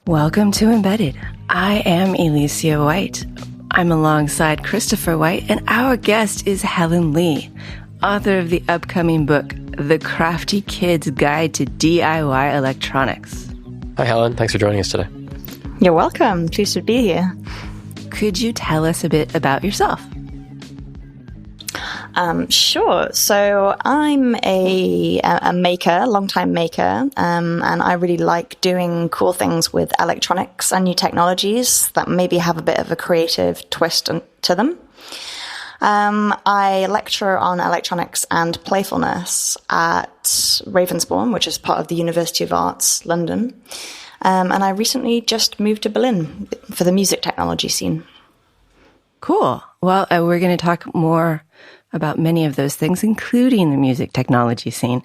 Welcome to Embedded. I am Alicia White. I'm alongside Christopher White, and our guest is Helen Leigh, author of the upcoming book, The Crafty Kid's Guide to DIY Electronics. Hi, Helen. Thanks for joining us today. You're welcome. Pleased to be here. Could you tell us a bit about yourself? Sure. So I'm a maker, long-time maker, and I really like doing cool things with electronics and new technologies that maybe have a bit of a creative twist to them. I lecture on electronics and playfulness at Ravensbourne, which is part of the University of Arts, London. And I recently just moved to Berlin for the music technology scene. Cool. Well, we're going to talk more about many of those things, including the music technology scene.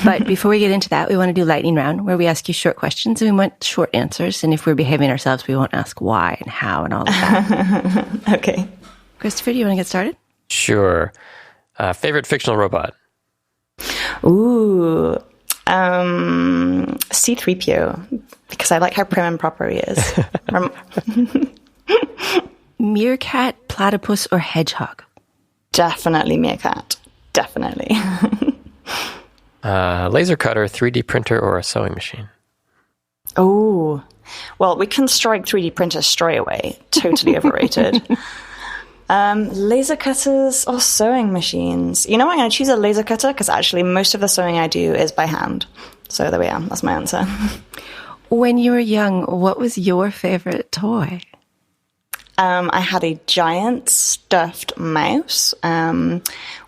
But before we get into that, we want to do lightning round, where we ask you short questions and we want short answers. And if we're behaving ourselves, we won't ask why and how and all of that. Okay. Christopher, do you want to get started? Sure. Favorite fictional robot? Ooh, C-3PO, because I like how prim and proper he is. Meerkat, platypus, or hedgehog? Definitely meerkat. Definitely. Laser cutter, 3D printer, or a sewing machine? Oh, well, we can strike 3D printers straight away. Totally overrated. Laser cutters or sewing machines? You know what? I'm going to choose a laser cutter because actually most of the sewing I do is by hand. So there we are. That's my answer. When you were young, what was your favorite toy? I had a giant stuffed mouse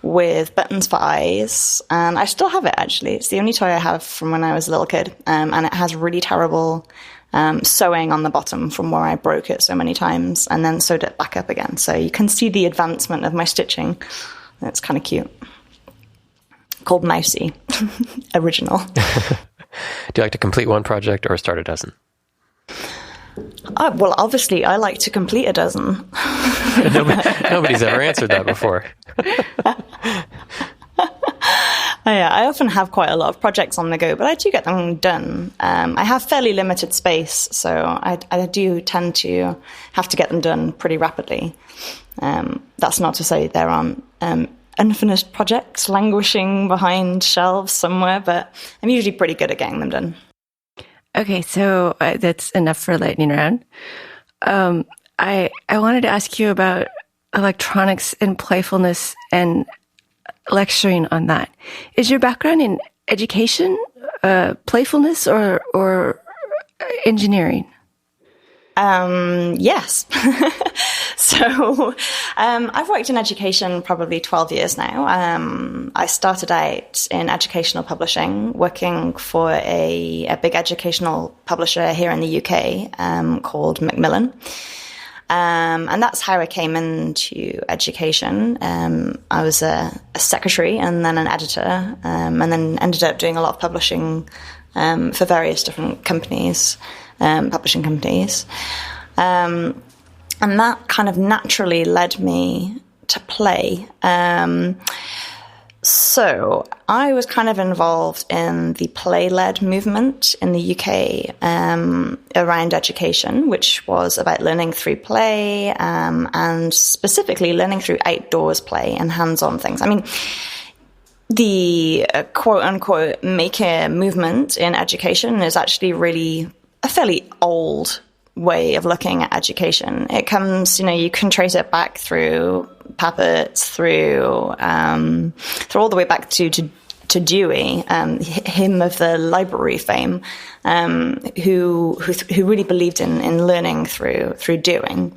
with buttons for eyes, and I still have it, actually. It's the only toy I have from when I was a little kid, and it has really terrible sewing on the bottom from where I broke it so many times and then sewed it back up again. So you can see the advancement of my stitching. It's kind of cute. Called Mousy. Original. Do you like to complete one project or start a dozen? Well, obviously, I like to complete a dozen. Nobody's ever answered that before. Yeah, I often have quite a lot of projects on the go, but I do get them done. I have fairly limited space, so I do tend to have to get them done pretty rapidly. That's not to say there aren't unfinished projects languishing behind shelves somewhere, but I'm usually pretty good at getting them done. Okay, so that's enough for lightning round. I wanted to ask you about electronics and playfulness and lecturing on that. Is your background in education, playfulness, or engineering? Yes. So I've worked in education probably 12 years now. I started out in educational publishing, working for a big educational publisher here in the UK called Macmillan. And that's how I came into education. I was a secretary and then an editor, and then ended up doing a lot of publishing for various different companies, publishing companies. And that kind of naturally led me to play. So I was kind of involved in the play-led movement in the UK around education, which was about learning through play and specifically learning through outdoors play and hands-on things. I mean, the quote-unquote maker movement in education is actually really a fairly old way of looking at education. It comes, you can trace it back through puppets, through all the way back to Dewey, him of the library fame, who really believed in learning through doing.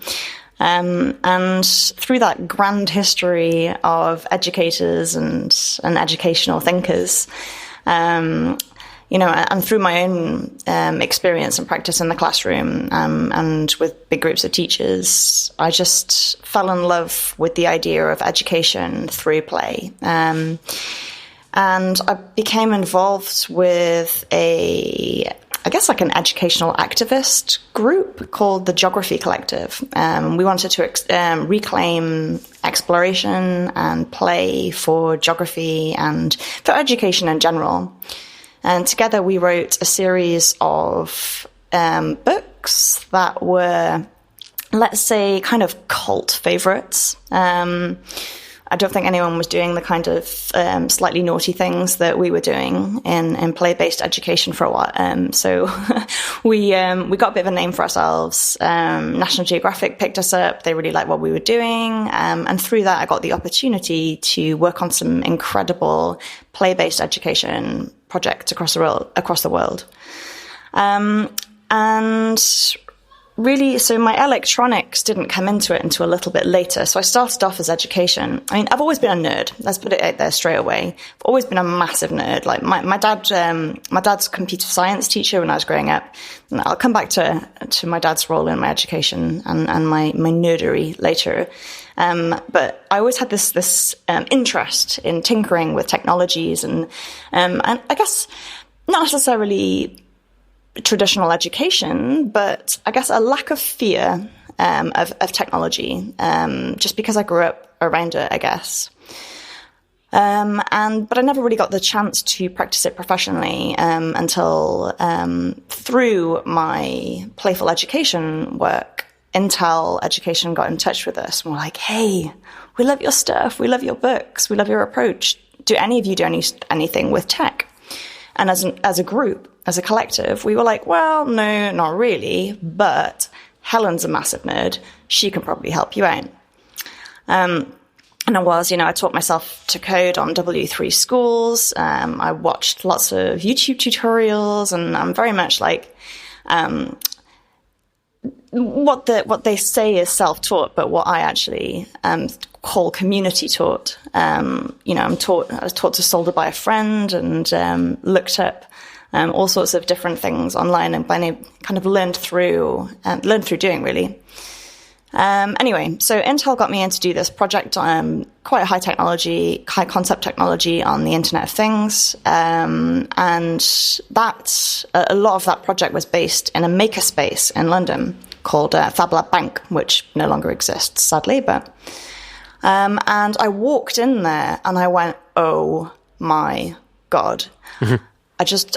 And through that grand history of educators and educational thinkers, and through my own experience and practice in the classroom and with big groups of teachers, I just fell in love with the idea of education through play. And I became involved with like an educational activist group called the Geography Collective. We wanted to reclaim exploration and play for geography and for education in general. And together we wrote a series of books that were, let's say, kind of cult favorites. I don't think anyone was doing the kind of slightly naughty things that we were doing in play-based education for a while. So we got a bit of a name for ourselves. National Geographic picked us up. They really liked what we were doing. And through that, I got the opportunity to work on some incredible play-based education projects across the world. And really, so my electronics didn't come into it until a little bit later. So I started off as education. I mean, I've always been a nerd. Let's put it out there straight away. I've always been a massive nerd. Like my dad's a computer science teacher when I was growing up. And I'll come back to my dad's role in my education and my nerdery later. But I always had this interest in tinkering with technologies and I guess not necessarily traditional education, but I guess a lack of fear of technology, just because I grew up around it, I guess. But I never really got the chance to practice it professionally until through my playful education work, Intel Education got in touch with us and were like, "Hey, we love your stuff, we love your books, we love your approach. Do any of you do anything with tech?" And as a group, as a collective, we were like, well, no, not really, but Helen's a massive nerd. She can probably help you out. And I taught myself to code on W3 schools. I watched lots of YouTube tutorials, and I'm very much like, what they say is self-taught, but what I actually call community taught. I was taught to solder by a friend and looked up all sorts of different things online and kind of learned through doing, really. Anyway, so Intel got me in to do this project on quite high concept technology on the Internet of Things. And a lot of that project was based in a makerspace in London called Fab Lab Bank, which no longer exists, sadly. But and I walked in there and I went, oh my God. Mm-hmm.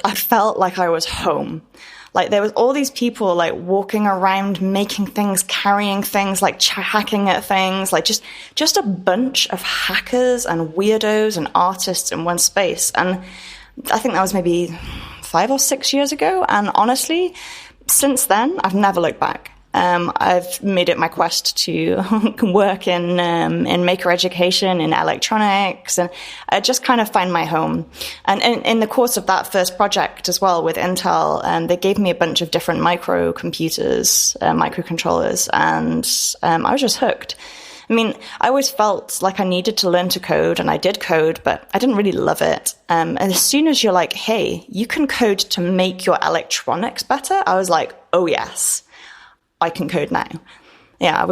I felt like I was home. Like there was all these people like walking around, making things, carrying things, like hacking at things, like just a bunch of hackers and weirdos and artists in one space. And I think that was maybe 5 or 6 years ago. And honestly, since then, I've never looked back. I've made it my quest to work in maker education, in electronics, and I just kind of find my home. And in the course of that first project as well with Intel, they gave me a bunch of different microcontrollers, and I was just hooked. I mean, I always felt like I needed to learn to code, and I did code, but I didn't really love it. And as soon as you're like, hey, you can code to make your electronics better, I was like, oh yes. I can code now. Yeah,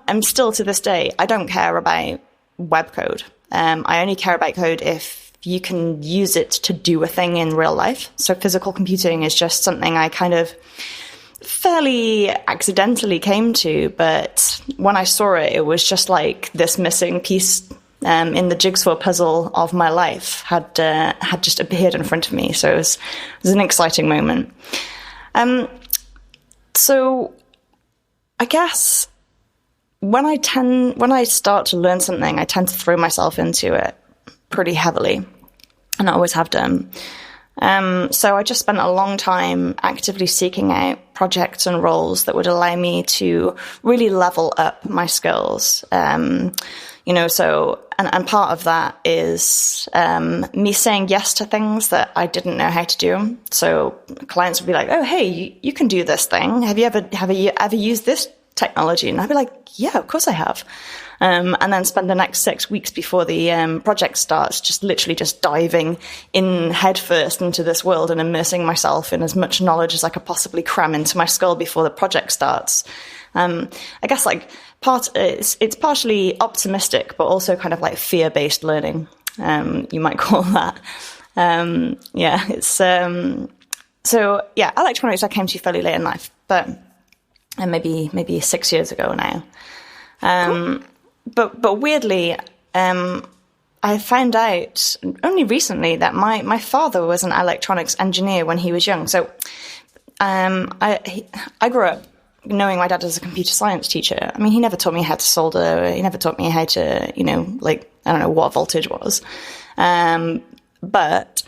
I'm still to this day, I don't care about web code. I only care about code if you can use it to do a thing in real life. So physical computing is just something I kind of fairly accidentally came to. But when I saw it, it was just like this missing piece in the jigsaw puzzle of my life had just appeared in front of me. So it was an exciting moment. So I guess when I start to learn something, I tend to throw myself into it pretty heavily, and I always have done. So I just spent a long time actively seeking out projects and roles that would allow me to really level up my skills. So part of that is me saying yes to things that I didn't know how to do. So clients would be like, "Oh, hey, you can do this thing. Have you ever used this technology?" And I'd be like, "Yeah, of course I have." And then spend the next 6 weeks before the project starts just diving in headfirst into this world and immersing myself in as much knowledge as I could possibly cram into my skull before the project starts. I guess like it's partially optimistic, but also kind of like fear-based learning, you might call that. Electronics I came to fairly late in life, but maybe 6 years ago now. Cool. But weirdly, I found out only recently that my father was an electronics engineer when he was young. So I grew up knowing my dad as a computer science teacher. I mean, he never taught me how to solder. He never taught me how to, I don't know what voltage was. But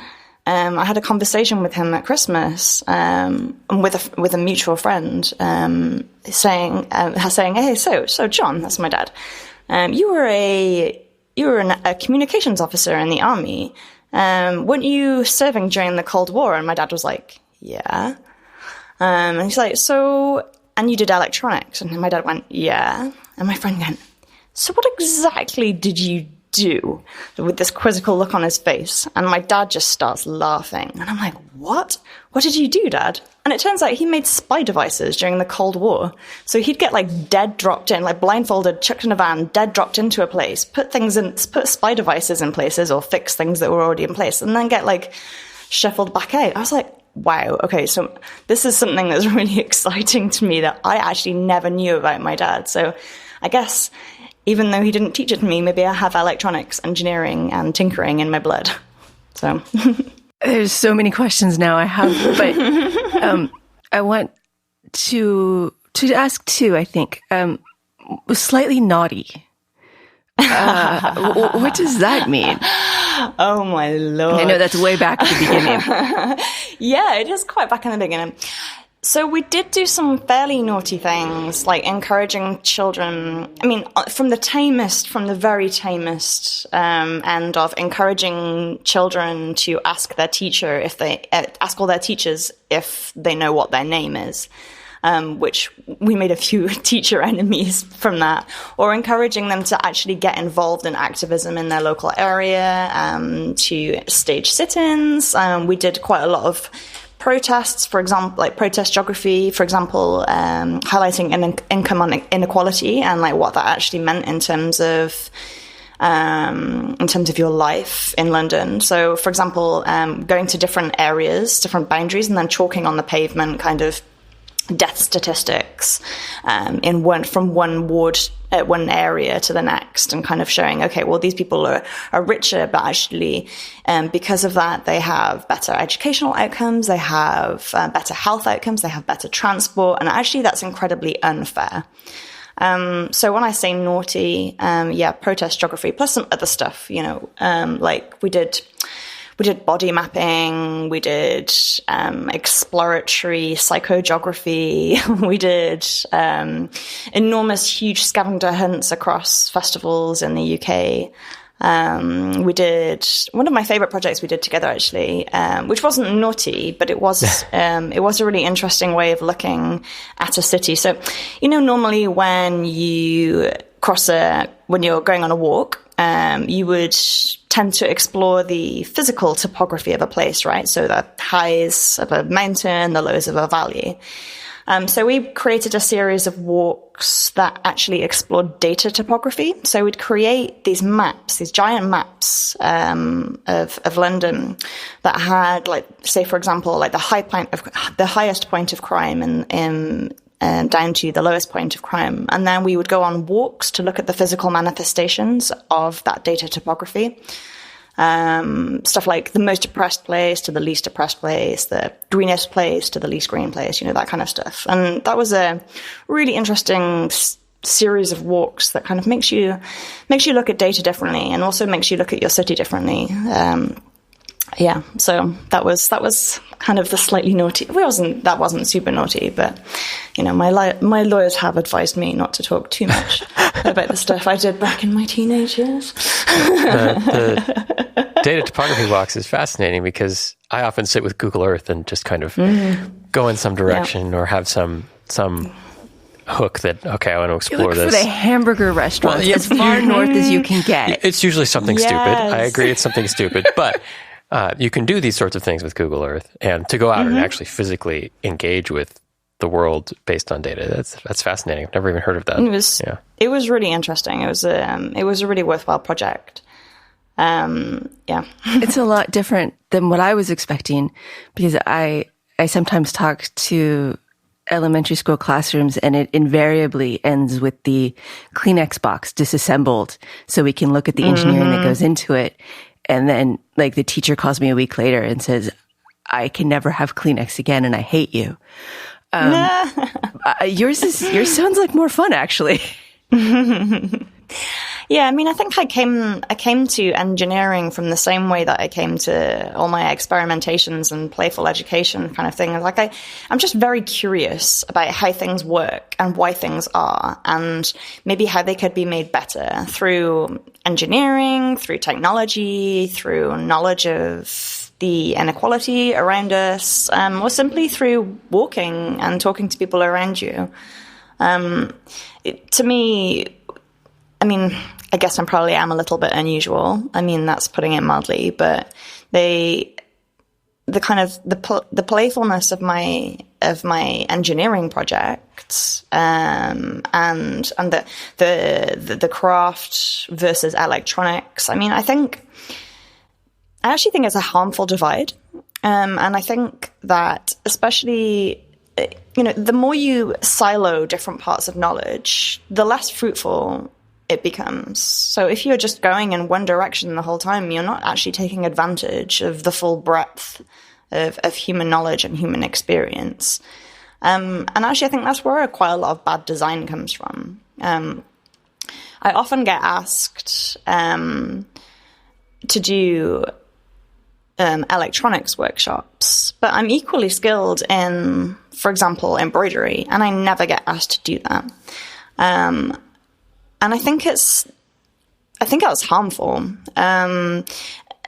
I had a conversation with him at Christmas, with a mutual friend, saying, "Hey, so John, that's my dad. You were a communications officer in the army. Weren't you serving during the Cold War?" And my dad was like, "Yeah." And he's like, "So, and you did electronics?" And my dad went, "Yeah." And my friend went, "So what exactly did you do?" With this quizzical look on his face. And my dad just starts laughing. And I'm like, "What? What did you do, Dad?" And it turns out he made spy devices during the Cold War. So he'd get dead dropped in, blindfolded, chucked in a van, dead dropped into a place, put spy devices in places or fix things that were already in place, and then get shuffled back out. I was like, wow, okay, so this is something that's really exciting to me that I actually never knew about my dad. So I guess even though he didn't teach it to me, maybe I have electronics, engineering, and tinkering in my blood. So there's so many questions now I have, but I want to ask two, I think. Slightly naughty. What does that mean? Oh, my Lord. I know that's way back at the beginning. Yeah, it is quite back in the beginning. So we did do some fairly naughty things, like encouraging children. I mean, from the very tamest end of encouraging children to ask their teacher ask all their teachers if they know what their name is. Which we made a few teacher enemies from that, or encouraging them to actually get involved in activism in their local area, to stage sit-ins. We did quite a lot of protests, for example, protest geography, for example, highlighting income inequality and what that actually meant in terms of your life in London. So, for example, going to different areas, different boundaries, and then chalking on the pavement kind of death statistics from one ward, one area to the next, and kind of showing, okay, well, these people are richer, but actually because of that, they have better educational outcomes, they have better health outcomes, they have better transport, and actually that's incredibly unfair. So when I say naughty, protest geography plus some other stuff, we did body mapping, we did exploratory psychogeography, we did enormous, huge scavenger hunts across festivals in the UK. We did one of my favorite projects we did together, actually, which wasn't naughty, but it was a really interesting way of looking at a city. So, normally when you when you're going on a walk, you would tend to explore the physical topography of a place, right? So the highs of a mountain, the lows of a valley. So we created a series of walks that actually explored data topography. So we'd create these maps, these giant maps of London that had, say, for example, the highest point of crime in down to the lowest point of crime. And then we would go on walks to look at the physical manifestations of that data topography. Stuff like the most depressed place to the least depressed place, the greenest place to the least green place, that kind of stuff. And that was a really interesting series of walks that kind of makes you look at data differently, and also makes you look at your city differently. So that was kind of the slightly naughty. That wasn't super naughty, but my lawyers have advised me not to talk too much about the stuff I did back in my teenage years. The data topography walks is fascinating because I often sit with Google Earth and just kind of go in some direction or have some hook that, okay, I want to explore you look this. For the hamburger restaurant as far north as you can get. It's usually something stupid. I agree, it's something stupid, but you can do these sorts of things with Google Earth, and to go out and actually physically engage with the world based on data. That's fascinating. I've never even heard of that. It was really interesting. It was a really worthwhile project. It's a lot different than what I was expecting, because I sometimes talk to elementary school classrooms, and it invariably ends with the Kleenex box disassembled so we can look at the engineering that goes into it. And then like the teacher calls me a week later and says, I can never have Kleenex again and I hate you. Yours sounds like more fun, actually. Yeah, I mean, I think I came to engineering from the same way that I came to all my experimentations and playful education kind of thing. Like I'm just very curious about how things work and why things are, and maybe how they could be made better through engineering, through technology, through knowledge of the inequality around us, or simply through walking and talking to people around you. To me, I mean, I guess I probably am a little bit unusual. I mean, that's putting it mildly, but the playfulness of my engineering projects, and the craft versus electronics. I mean, I actually think it's a harmful divide. And I think that especially, the more you silo different parts of knowledge, the less fruitful it becomes. So if you're just going in one direction the whole time, you're not actually taking advantage of the full breadth of human knowledge and human experience. And actually, I think that's where quite a lot of bad design comes from. I often get asked to do electronics workshops, but I'm equally skilled in, for example, embroidery, and I never get asked to do that. And I think it's harmful. And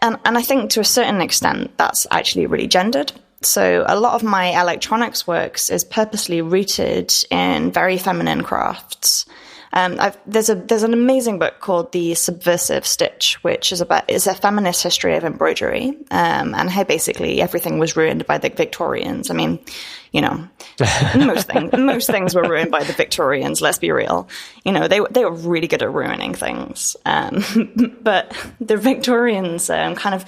I think to a certain extent that's actually really gendered. So a lot of my electronics works is purposely rooted in very feminine crafts. There's an amazing book called The Subversive Stitch, which is a feminist history of embroidery, and how basically everything was ruined by the Victorians. I mean, most things were ruined by the Victorians. Let's be real. They were really good at ruining things. But the Victorians kind of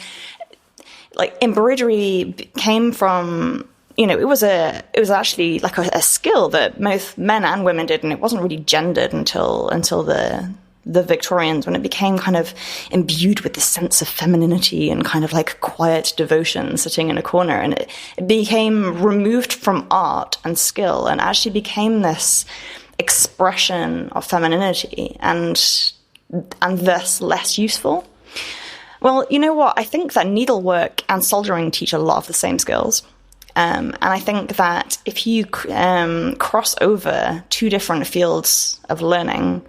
like embroidery came from. It was actually like a skill that both men and women did, and it wasn't really gendered until the Victorians, when it became kind of imbued with this sense of femininity and kind of like quiet devotion sitting in a corner, and it became removed from art and skill and actually became this expression of femininity and thus less useful. Well, you know what? I think that needlework and soldering teach a lot of the same skills. And I think that if you cross over two different fields of learning,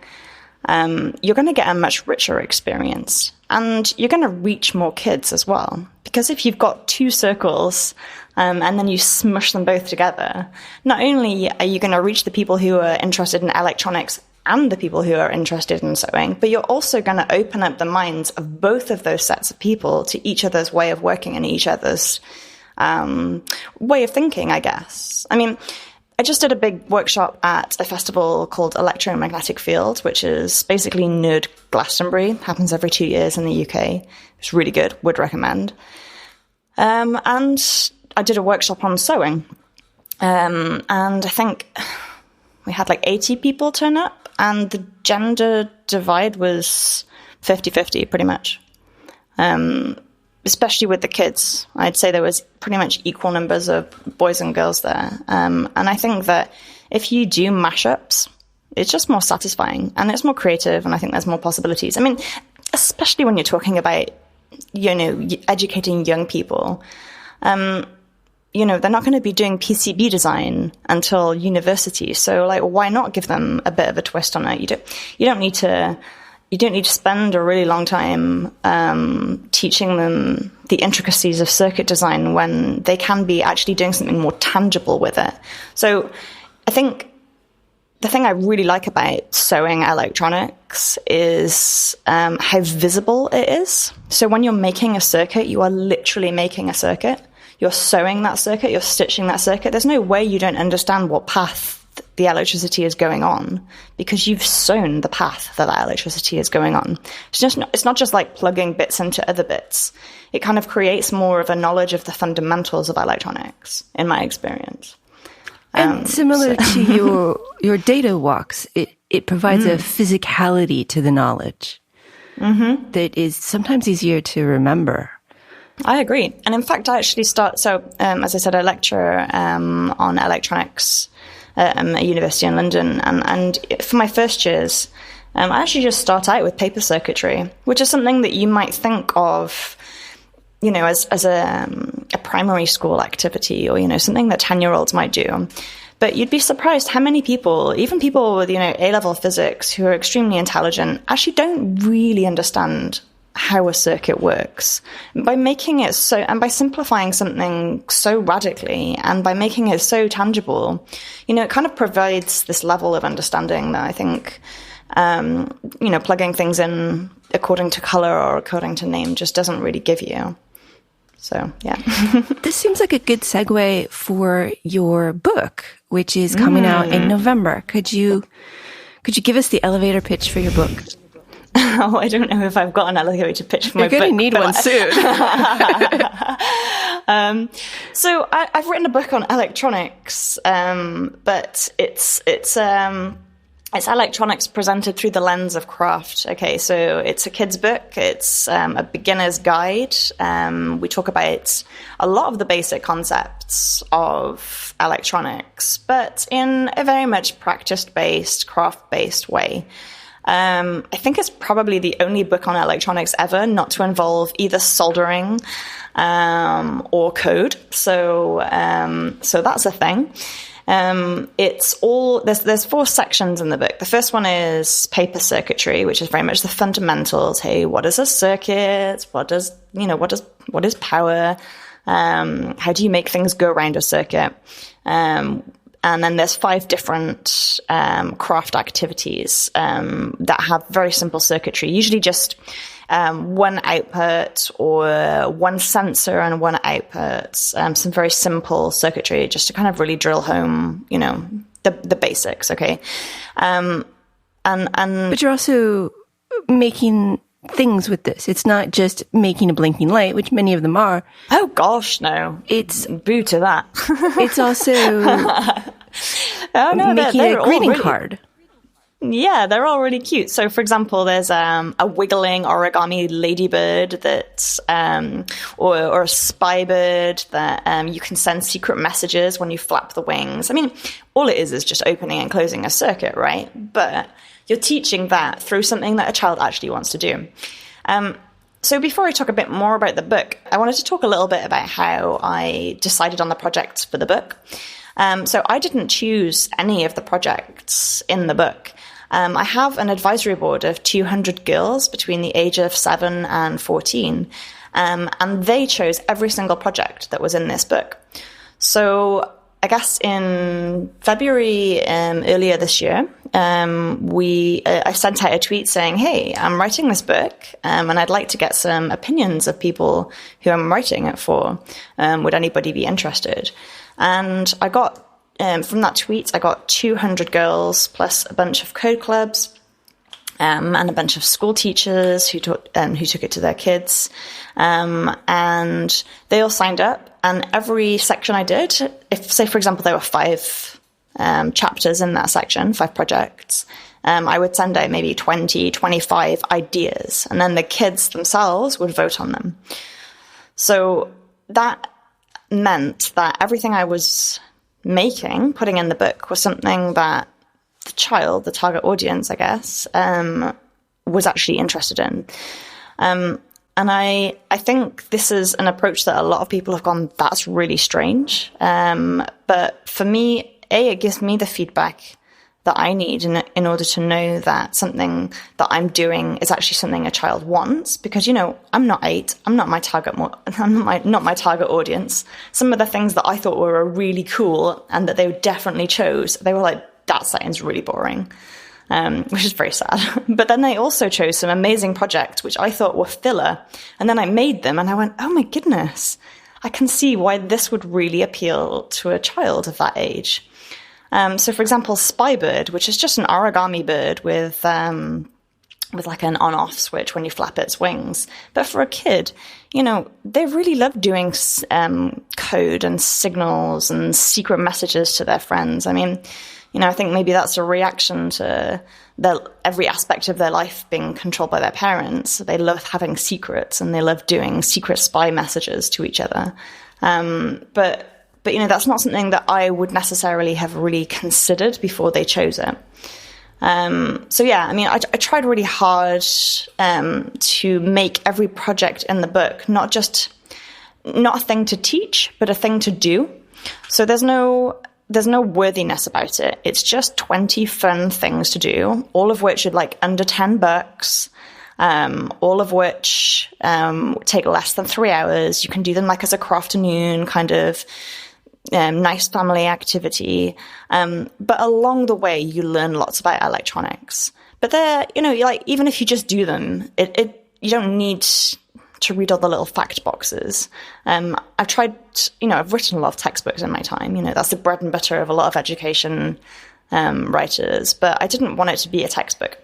you're going to get a much richer experience. And you're going to reach more kids as well. Because if you've got two circles and then you smush them both together, not only are you going to reach the people who are interested in electronics and the people who are interested in sewing, but you're also going to open up the minds of both of those sets of people to each other's way of working and each other's way of thinking, I guess. I mean, I just did a big workshop at a festival called Electromagnetic Field, which is basically Nerd Glastonbury. Happens every 2 years in the UK. It's really good. Would recommend. And I did a workshop on sewing. And I think we had like 80 people turn up, and the gender divide was 50-50 pretty much. Especially with the kids. I'd say there was pretty much equal numbers of boys and girls there. And I think that if you do mashups, it's just more satisfying and it's more creative, and I think there's more possibilities. I mean, especially when you're talking about, educating young people. They're not going to be doing PCB design until university. So, like, why not give them a bit of a twist on it? You don't need to spend a really long time teaching them the intricacies of circuit design when they can be actually doing something more tangible with it. So I think the thing I really like about sewing electronics is how visible it is. So when you're making a circuit, you are literally making a circuit. You're sewing that circuit, you're stitching that circuit. There's no way you don't understand what path the electricity is going on, because you've sewn the path that electricity is going on. It's not just like plugging bits into other bits. It kind of creates more of a knowledge of the fundamentals of electronics, in my experience. And similar to your data walks, it provides a physicality to the knowledge that is sometimes easier to remember. I agree. And in fact, I actually as I said, I lecture on electronics at a university in London. And for my first years, I actually just start out with paper circuitry, which is something that you might think of, as a primary school activity, or, something that 10-year-olds might do. But you'd be surprised how many people, even people with, A-level physics who are extremely intelligent, actually don't really understand how a circuit works. By making it by simplifying something so radically, and by making it so tangible, it kind of provides this level of understanding that I think, plugging things in according to color or according to name just doesn't really give you. So, yeah. This seems like a good segue for your book, which is coming out in November. Could you give us the elevator pitch for your book? Oh, I don't know if I've got an elevator pitch for my book. You're going to need one soon. So I've written a book on electronics, but it's electronics presented through the lens of craft. Okay, so it's a kid's book. It's a beginner's guide. We talk about a lot of the basic concepts of electronics, but in a very much practice-based, craft-based way. I think it's probably the only book on electronics ever not to involve either soldering or code. So that's a thing. There's 4 sections in the book. The first one is paper circuitry, which is very much the fundamentals. Hey, what is a circuit? What is power? How do you make things go around a circuit? And then there's 5 different craft activities that have very simple circuitry, usually just one output or one sensor and one output, some very simple circuitry just to kind of really drill home, the basics, okay? But you're also making things with this. It's not just making a blinking light, which many of them are. Oh gosh, no. It's boo to that. It's also making a greeting card. Yeah, they're all really cute. So, for example, there's a wiggling origami ladybird that's, or a spy bird that you can send secret messages when you flap the wings. I mean, all it is just opening and closing a circuit, right? But you're teaching that through something that a child actually wants to do. So before I talk a bit more about the book, I wanted to talk a little bit about how I decided on the projects for the book. So I didn't choose any of the projects in the book. I have an advisory board of 200 girls between the age of 7 and 14, and they chose every single project that was in this book. So I guess in February earlier this year, I sent out a tweet saying, hey, I'm writing this book and I'd like to get some opinions of people who I'm writing it for. Would anybody be interested? And I got, from that tweet, I got 200 girls plus a bunch of code clubs and a bunch of school teachers who took it to their kids. And they all signed up. And every section I did, if, say, for example, there were 5 chapters in that section, 5 projects, I would send out maybe 20, 25 ideas. And then the kids themselves would vote on them. So that meant that everything I was putting in the book, was something that the child, the target audience, I guess, was actually interested in. And I think this is an approach that a lot of people have gone, that's really strange. But for me, it gives me the feedback that I need in order to know that something that I'm doing is actually something a child wants. Because, I'm not 8. I'm not my target. Not my target audience. Some of the things that I thought were really cool and that they definitely chose, they were like, that sounds really boring. Which is very sad. But then they also chose some amazing projects, which I thought were filler. And then I made them and I went, oh my goodness, I can see why this would really appeal to a child of that age. So for example, Spy Bird, which is just an origami bird with with like an on-off switch when you flap its wings. But for a kid, you know, they really love doing code and signals and secret messages to their friends. I mean, you know, I think maybe that's a reaction to every aspect of their life being controlled by their parents. They love having secrets, and they love doing secret spy messages to each other. But you know, that's not something that I would necessarily have really considered before they chose it. So yeah, I mean, I tried really hard to make every project in the book not a thing to teach, but a thing to do. So there's no worthiness about it. It's just 20 fun things to do, all of which are like under $10, all of which take less than 3 hours. You can do them like as a crafternoon kind of nice family activity. But along the way, you learn lots about electronics. But they're, you know, like, even if you just do them, you don't need to read all the little fact boxes. I've tried, you know, I've written a lot of textbooks in my time. You know, that's the bread and butter of a lot of education writers. But I didn't want it to be a textbook.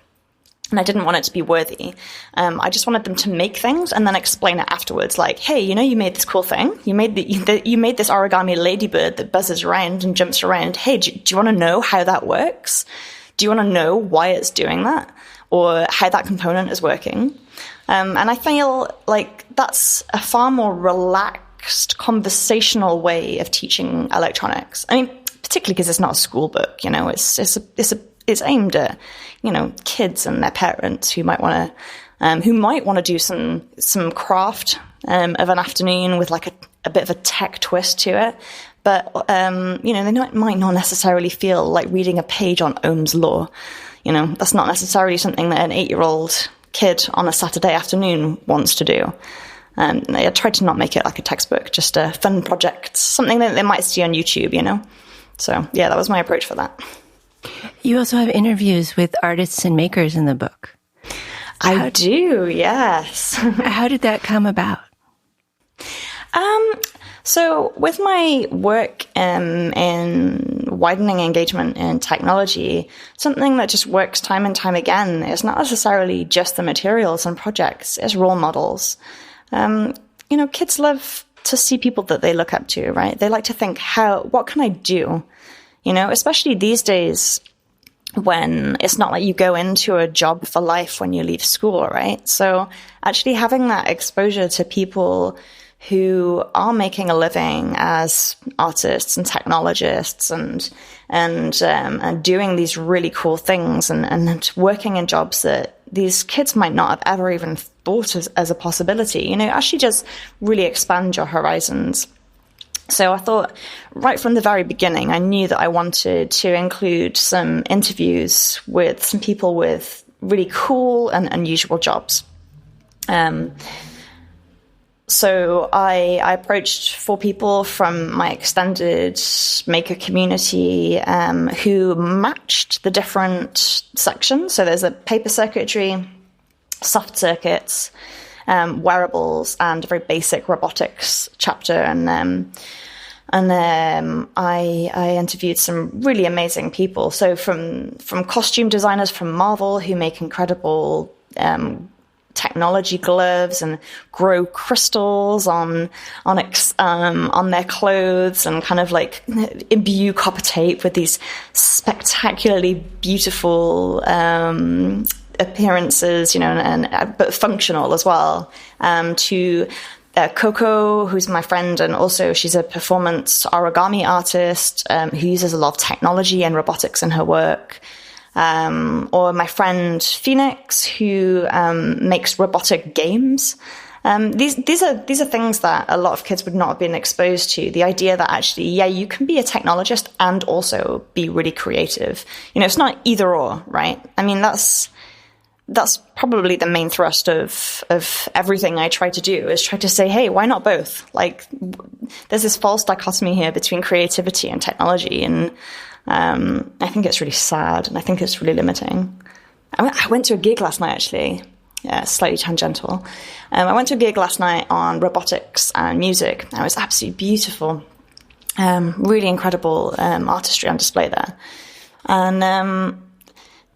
And I didn't want it to be worthy. I just wanted them to make things and then explain it afterwards. Like, hey, you know, you made this cool thing. You made this origami ladybird that buzzes around and jumps around. Hey, do you want to know how that works? Do you want to know why it's doing that? Or how that component is working? And I feel like that's a far more relaxed, conversational way of teaching electronics. I mean, particularly because it's not a school book, you know, it's aimed at, you know, kids and their parents who might want to do some craft of an afternoon with like a bit of a tech twist to it. But you know, they might not necessarily feel like reading a page on Ohm's law. You know, that's not necessarily something that an 8-year-old kid on a Saturday afternoon wants to do. I tried to not make it like a textbook, just a fun project, something that they might see on YouTube, you know. So yeah, that was my approach for that. You also have interviews with artists and makers in the book. I do, yes. How did that come about? So with my work in widening engagement in technology, something that just works time and time again is not necessarily just the materials and projects, it's role models. You know, kids love to see people that they look up to, right? They like to think, what can I do? You know, especially these days when it's not like you go into a job for life when you leave school, right? So actually having that exposure to people who are making a living as artists and technologists and doing these really cool things and working in jobs that these kids might not have ever even thought as a possibility, you know, actually just really expand your horizons. So I thought right from the very beginning, I knew that I wanted to include some interviews with some people with really cool and unusual jobs. So I approached 4 people from my extended maker community who matched the different sections. So there's a paper circuitry, soft circuits, wearables, and a very basic robotics chapter. And I interviewed some really amazing people. So from costume designers from Marvel who make incredible technology gloves and grow crystals on their clothes and kind of like imbue copper tape with these spectacularly beautiful appearances, you know, but functional as well. To Coco, who's my friend, and also she's a performance origami artist who uses a lot of technology and robotics in her work. Or my friend Phoenix, who makes robotic games. These are things that a lot of kids would not have been exposed to. The idea that actually, yeah, you can be a technologist and also be really creative. You know, it's not either or, right? I mean, that's probably the main thrust of everything I try to do, is try to say, hey, why not both? Like, there's this false dichotomy here between creativity and technology, and I think it's really sad, and I think it's really limiting. I went to a gig last night, actually. Yeah, slightly tangential. I went to a gig last night on robotics and music. It was absolutely beautiful. Really incredible artistry on display there. And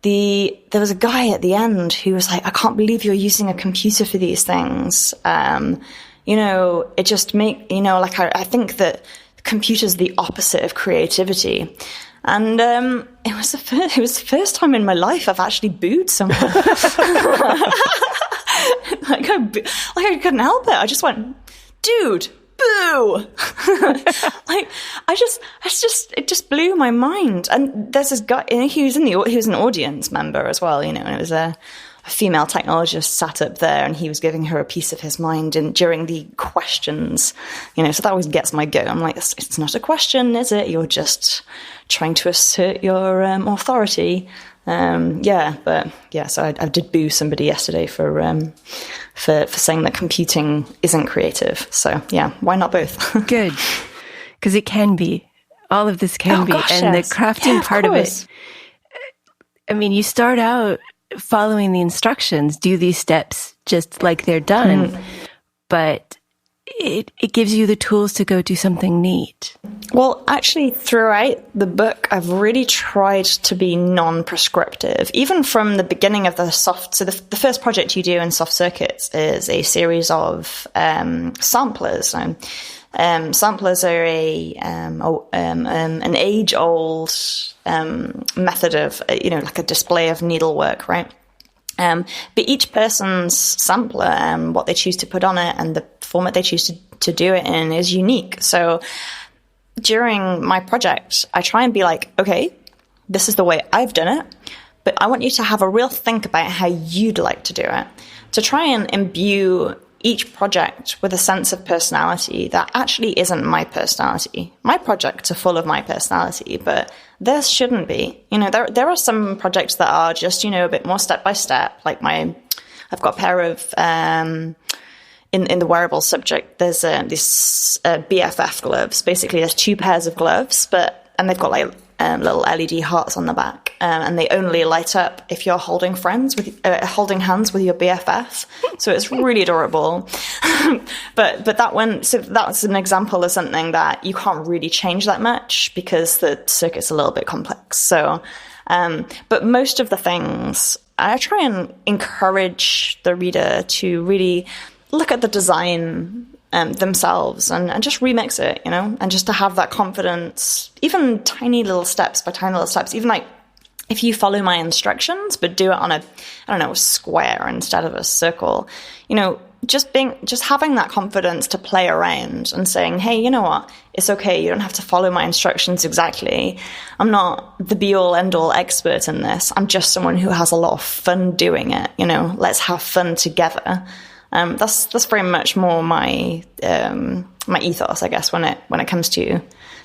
there was a guy at the end who was like, I can't believe you're using a computer for these things. It just I think that computers are the opposite of creativity. And it was the first time in my life I've actually booed someone. I couldn't help it. I just went, dude, boo! It just blew my mind. And there's this guy, he was an audience member as well, and it was a female technologist sat up there, and he was giving her a piece of his mind during the questions, so that always gets my goat. I'm like, it's not a question, is it? You're just trying to assert your authority. So I did boo somebody yesterday for saying that computing isn't creative. So yeah, why not both? Good, because it can be. All of this can be, gosh, and yes. the crafting part of it. I mean, you start out following the instructions, do these steps just like they're done, but it gives you the tools to go do something neat. Well, actually, throughout the book, I've really tried to be non-prescriptive. Even from the beginning of the the first project you do in Soft Circuits is a series of samplers. Samplers are an age-old method of, like a display of needlework, right? But each person's sampler, what they choose to put on it and the format they choose to do it in is unique. So during my project, I try and be like, okay, this is the way I've done it, but I want you to have a real think about how you'd like to do it, to try and imbue each project with a sense of personality that actually isn't my personality. My projects are full of my personality, but theirs shouldn't be. There are some projects that are just, a bit more step by step. Like I've got a pair of, in the wearable subject, there's this BFF gloves. Basically, there's 2 pairs of gloves, and they've got like little LED hearts on the back, and they only light up if you're holding hands with your BFF. So it's really adorable. but that's an example of something that you can't really change that much because the circuit's a little bit complex. So, but most of the things I try and encourage the reader to really look at the design themselves and just remix it, and just to have that confidence, even tiny little steps by tiny little steps, even like if you follow my instructions, but do it on a square instead of a circle, just having that confidence to play around and saying, hey, you know what? It's okay. You don't have to follow my instructions exactly. I'm not the be all end all expert in this. I'm just someone who has a lot of fun doing it. Let's have fun together. That's very much more my ethos, I guess, when it comes to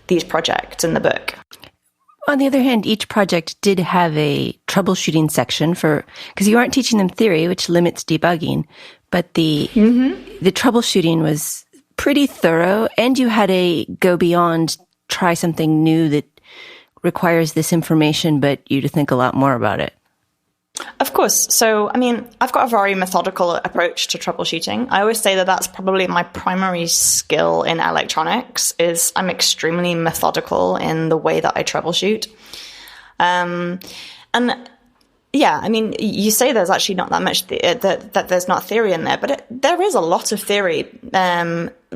these projects in the book. On the other hand, each project did have a troubleshooting section because you aren't teaching them theory, which limits debugging, but the troubleshooting was pretty thorough, and you had a go beyond, try something new that requires this information, but you to think a lot more about it. Of course. So, I've got a very methodical approach to troubleshooting. I always say that that's probably my primary skill in electronics is I'm extremely methodical in the way that I troubleshoot. Yeah, you say there's actually not that much, that there's not theory in there, but there is a lot of theory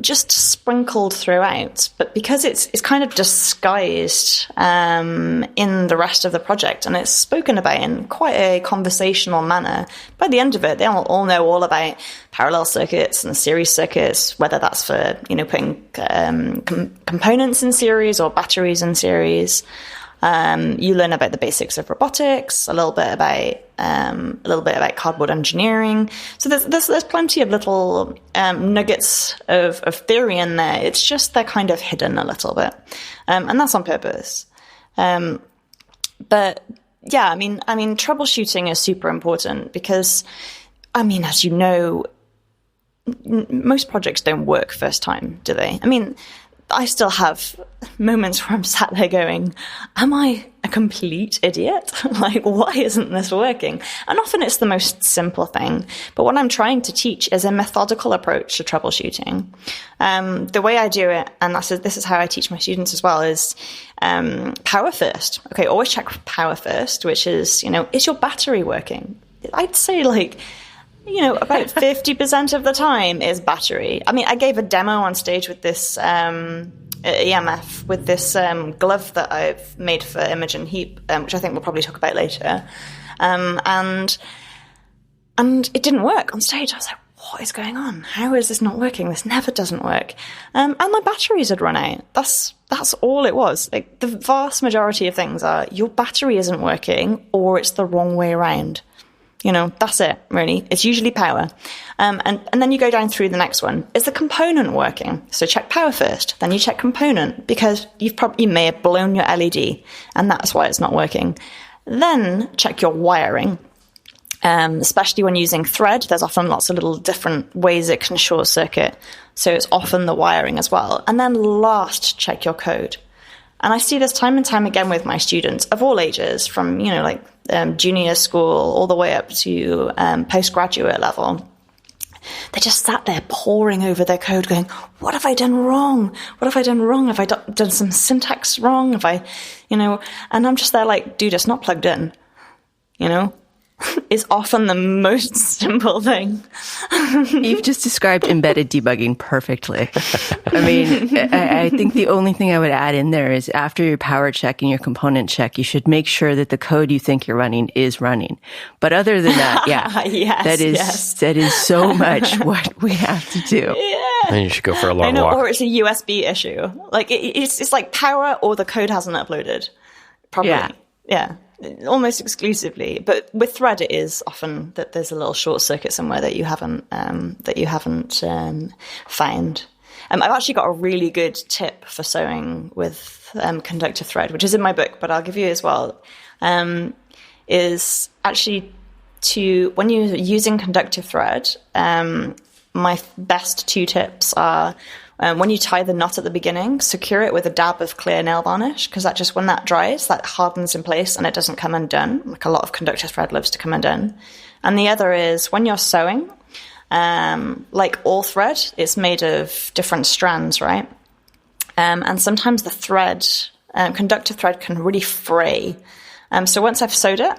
just sprinkled throughout. But because it's kind of disguised in the rest of the project, and it's spoken about in quite a conversational manner, by the end of it, they all know all about parallel circuits and series circuits, whether that's for, putting components in series or batteries in series. You learn about the basics of robotics, a little bit about cardboard engineering. So there's plenty of little nuggets of theory in there. It's just they're kind of hidden a little bit, and that's on purpose. But yeah, troubleshooting is super important because, as you know, most projects don't work first time, do they? I still have moments where I'm sat there going, am I a complete idiot? Like, why isn't this working? And often it's the most simple thing. But what I'm trying to teach is a methodical approach to troubleshooting. The way I do it, and this is how I teach my students as well, is power first. Okay, always check power first, which is, is your battery working? I'd say about 50% of the time is battery. I mean, I gave a demo on stage with this EMF, with this glove that I've made for Imogen Heap, which I think we'll probably talk about later. And it didn't work on stage. I was like, what is going on? How is this not working? This never doesn't work. And my batteries had run out. That's all it was. Like, the vast majority of things are your battery isn't working or it's the wrong way around. That's it, really. It's usually power. And then you go down through the next one. Is the component working? So check power first, then you check component, because you may have blown your LED, and that's why it's not working. Then check your wiring. Especially when using thread, there's often lots of little different ways it can short circuit. So it's often the wiring as well. And then last, check your code. And I see this time and time again with my students of all ages, from, junior school all the way up to postgraduate level. They just sat there poring over their code going, what have I done wrong? What have I done wrong? Have I done some syntax wrong? Have I, and I'm just there like, dude, it's not plugged in, is often the most simple thing. You've just described embedded debugging perfectly. I mean, I think the only thing I would add in there is after your power check and your component check, you should make sure that the code you think you're running is running. But other than that, that is so much what we have to do. Yeah. And you should go for a long walk. Or it's a USB issue. Like it's like power or the code hasn't uploaded. Probably. Yeah. Almost exclusively, but with thread, it is often that there's a little short circuit somewhere that you haven't found. I've actually got a really good tip for sewing with conductive thread, which is in my book, but I'll give you as well. Is actually when you're using conductive thread, my best 2 tips are. When you tie the knot at the beginning, secure it with a dab of clear nail varnish, because when that dries, that hardens in place and it doesn't come undone, like a lot of conductive thread loves to come undone. And the other is when you're sewing, like all thread, it's made of different strands, right? And sometimes the thread, conductive thread, can really fray. So once I've sewed it,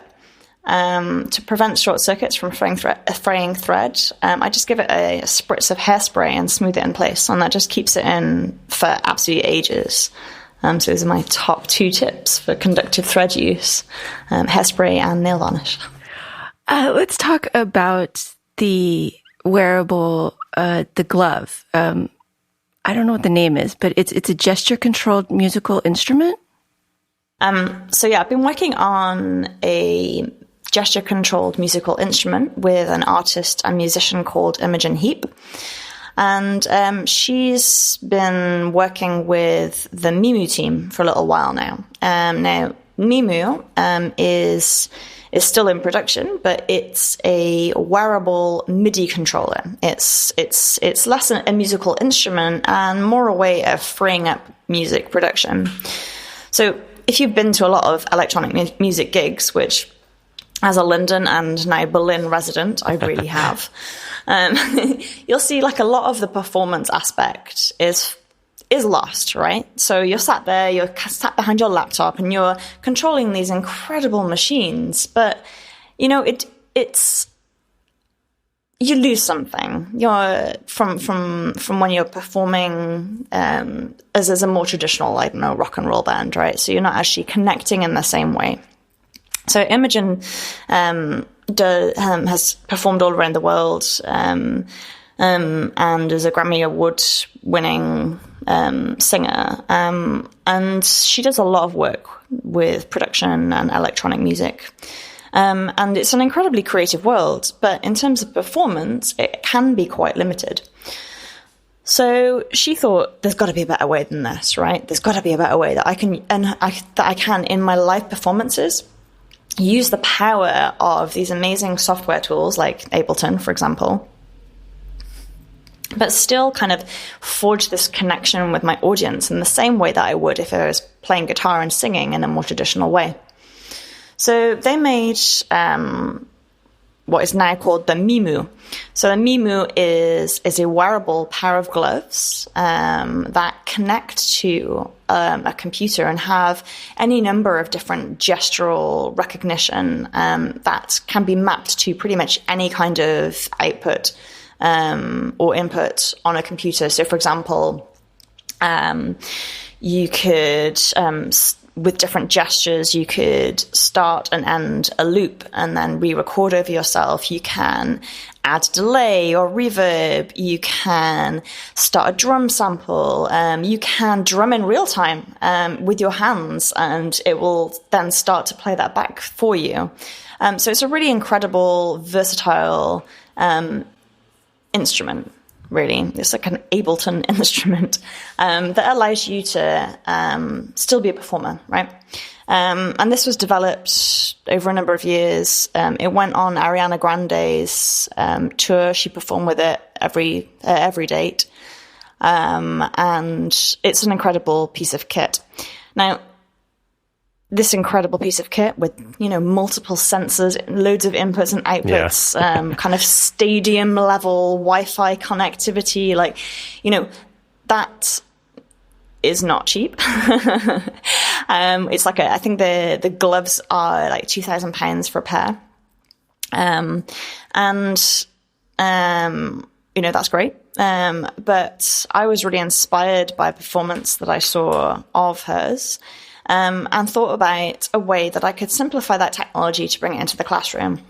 to prevent short circuits from fraying thread, I just give it a spritz of hairspray and smooth it in place, and that just keeps it in for absolute ages. So those are my top 2 tips for conductive thread use: hairspray and nail varnish. Let's talk about the wearable, the glove. I don't know what the name is, but it's a gesture-controlled musical instrument. I've been working on a gesture-controlled musical instrument with an artist and musician called Imogen Heap. And she's been working with the mi.mu team for a little while now. Now, mi.mu is still in production, but it's a wearable MIDI controller. It's less a musical instrument and more a way of freeing up music production. So if you've been to a lot of electronic music gigs, which as a London and now Berlin resident, I really have, you'll see like a lot of the performance aspect is lost, right? So you're sat there, you're sat behind your laptop and you're controlling these incredible machines, but it's you lose something. You're from when you're performing as a more traditional, rock and roll band, right? So you're not actually connecting in the same way. So Imogen has performed all around the world and is a Grammy Award-winning singer. And she does a lot of work with production and electronic music. And it's an incredibly creative world, but in terms of performance, it can be quite limited. So she thought, there's got to be a better way than this, right? There's got to be a better way that I can in my live performances use the power of these amazing software tools like Ableton, for example, but still kind of forge this connection with my audience in the same way that I would if I was playing guitar and singing in a more traditional way. So they made what is now called the mi.mu. So the mi.mu is a wearable pair of gloves that connect to a computer and have any number of different gestural recognition that can be mapped to pretty much any kind of output or input on a computer. So, for example, you could with different gestures, you could start and end a loop and then re-record over yourself. You can add delay or reverb. You can start a drum sample. You can drum in real time with your hands, and it will then start to play that back for you. So it's a really incredible, versatile instrument. Really, it's like an Ableton instrument that allows you to still be a performer, right? And this was developed over a number of years. It went on Ariana Grande's tour. She performed with it every date, and it's an incredible piece of kit. Now, this incredible piece of kit with, multiple sensors, loads of inputs and outputs, kind of stadium level Wi-Fi connectivity, that is not cheap. It's like I think the gloves are like £2,000 for a pair. That's great. But I was really inspired by a performance that I saw of hers. And thought about a way that I could simplify that technology to bring it into the classroom.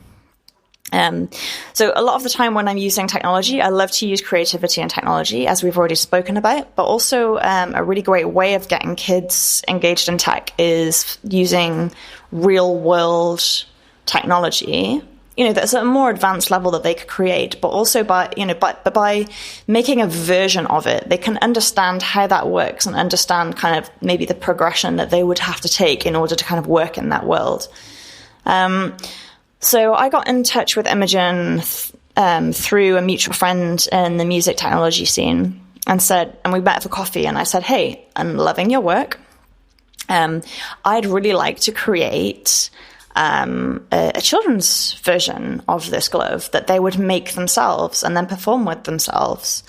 So a lot of the time when I'm using technology, I love to use creativity and technology, as we've already spoken about, but also a really great way of getting kids engaged in tech is using real-world technology, that's at a more advanced level that they could create, but also by making a version of it, they can understand how that works and understand kind of maybe the progression that they would have to take in order to kind of work in that world. So I got in touch with Imogen through a mutual friend in the music technology scene and we met for coffee, and I said, hey, I'm loving your work. I'd really like to create a children's version of this glove that they would make themselves and then perform with themselves.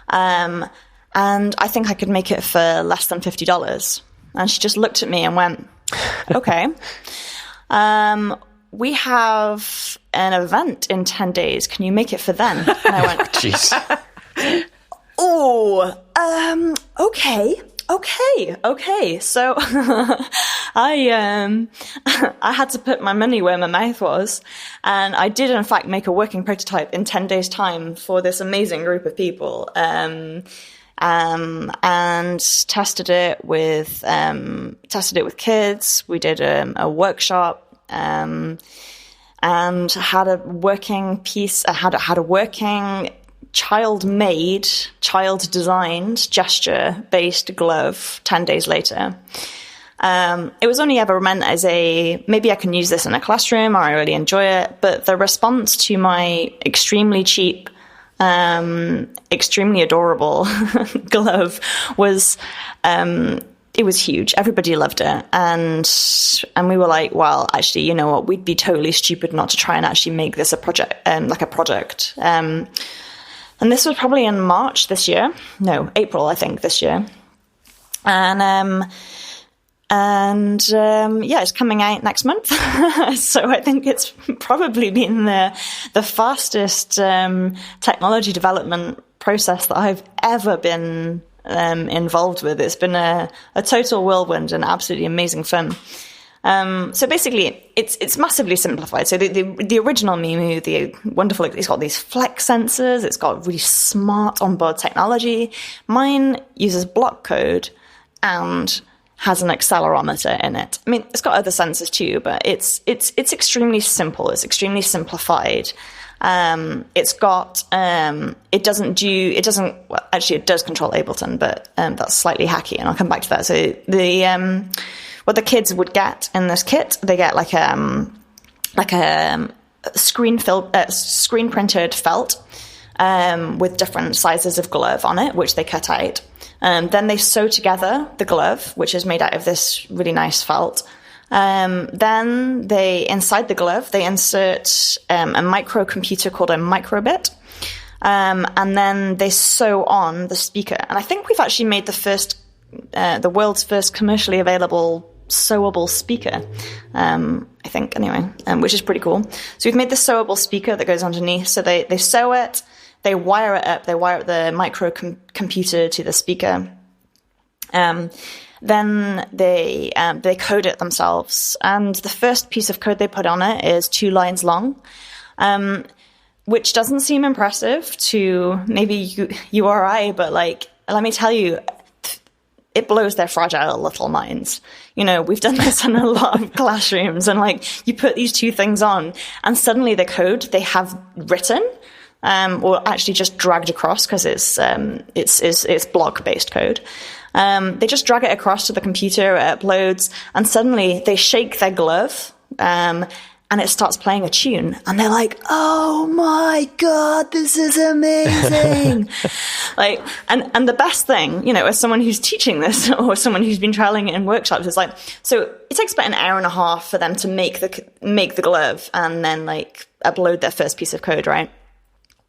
And I think I could make it for less than $50. And she just looked at me and went, okay. We have an event in 10 days. Can you make it for then? And I went, jeez. Okay. So I had to put my money where my mouth was, and I did in fact make a working prototype in 10 days' time for this amazing group of people, and tested it with kids. We did a workshop, and had a working piece. Had a working child-made, child-designed, gesture-based glove 10 days later. It was only ever meant as maybe I can use this in a classroom, or I really enjoy it, but the response to my extremely cheap, extremely adorable glove was, it was huge. Everybody loved it. And we were like, well, actually, you know what? We'd be totally stupid not to try and actually make this a project, like a product. And this was probably in April, I think, this year. And it's coming out next month. So I think it's probably been the fastest technology development process that I've ever been involved with. It's been a total whirlwind and absolutely amazing fun. So basically, it's massively simplified. So the original mi.mu, it's got these flex sensors. It's got really smart onboard technology. Mine uses block code and has an accelerometer in it. I mean, it's got other sensors too, but it's extremely simple. It's extremely simplified. It does control Ableton, but that's slightly hacky, and I'll come back to that. So what the kids would get in this kit, they get like a screen printed felt, with different sizes of glove on it, which they cut out. Then they sew together the glove, which is made out of this really nice felt. Then inside the glove, they insert a microcomputer called a microbit. And then they sew on the speaker. And I think we've actually made the world's first commercially available sewable speaker. I think, anyway, which is pretty cool. So we've made the sewable speaker that goes underneath. So they sew it, they wire it up, they wire up the microcomputer to the speaker. Then they code it themselves. And the first piece of code they put on it is 2 lines long, which doesn't seem impressive to maybe you or I, but like, let me tell you, it blows their fragile little minds. You know, we've done this in a lot of classrooms, and like, you put these 2 things on and suddenly the code they have written, or actually just dragged across, because it's block-based code. They just drag it across to the computer, it uploads, and suddenly they shake their glove, and it starts playing a tune, and they're like, "Oh my God, this is amazing!" Like, and the best thing, you know, as someone who's teaching this or someone who's been trialing it in workshops, is like, so it takes about an hour and a half for them to make the glove and then like upload their first piece of code, right?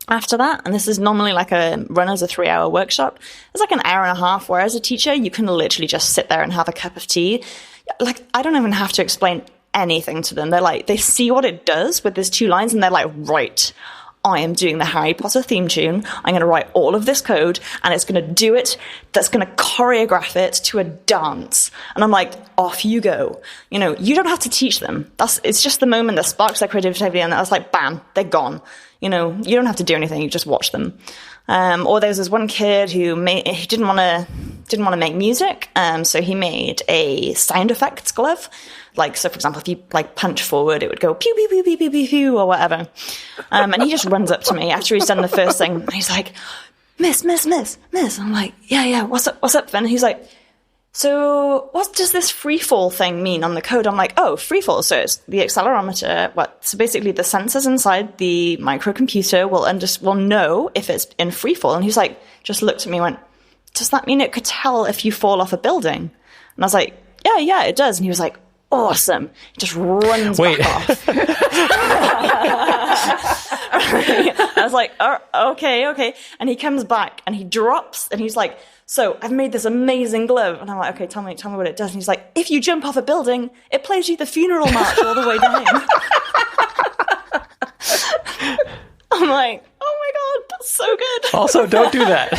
After that, and this is normally like run as a 3-hour workshop, it's like an hour and a half, where as a teacher, you can literally just sit there and have a cup of tea. Like, I don't even have to explain anything to them. They're like, they see what it does with these 2 lines, and they're like, right, I am doing the Harry Potter theme tune. I'm going to write all of this code, and it's going to do it. That's going to choreograph it to a dance. And I'm like, off you go. You know, you don't have to teach them. It's just the moment that sparks their creativity, and that's like, bam, they're gone. You know, you don't have to do anything. You just watch them. Or there's this one kid who didn't want to make music, so he made a sound effects glove. Like, so for example, if you like punch forward, it would go pew pew pew pew pew pew pew or whatever. And he just runs up to me after he's done the first thing, and he's like, "Miss." I'm like, "Yeah, what's up, Finn?" He's like, "So what does this free fall thing mean on the code?" I'm like, "Oh, free fall. So it's the accelerometer. So basically the sensors inside the microcomputer will know if it's in free fall." And he's like, just looked at me and went, "Does that mean it could tell if you fall off a building?" And I was like, yeah, it does. And he was like, "Awesome." He just runs back off. I was like, oh, okay. And he comes back and he drops and he's like, "So I've made this amazing glove." And I'm like, "Okay, tell me what it does." And he's like, "If you jump off a building, it plays you the funeral march all the way down." I'm like, "Oh my God, that's so good." Also, don't do that.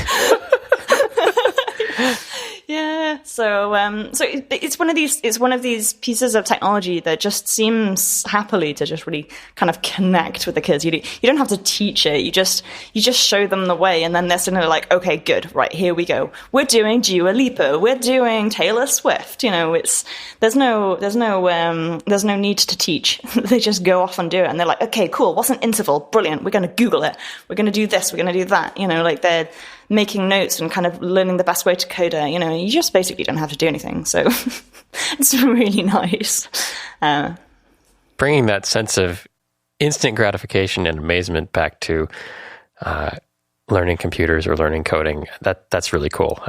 Yeah. So it's one of these pieces of technology that just seems happily to just really kind of connect with the kids. You don't have to teach it. You just show them the way, and then they're suddenly like, "Okay, good, right, here we go. We're doing Dua Lipa. We're doing Taylor Swift." You know, there's no need to teach. They just go off and do it, and they're like, "Okay, cool. What's an interval? Brilliant. We're going to Google it. We're going to do this. We're going to do that." You know, like they're making notes and kind of learning the best way to code it. You know, you just basically don't have to do anything. So it's really nice. Bringing that sense of instant gratification and amazement back to learning computers or learning coding, that's really cool.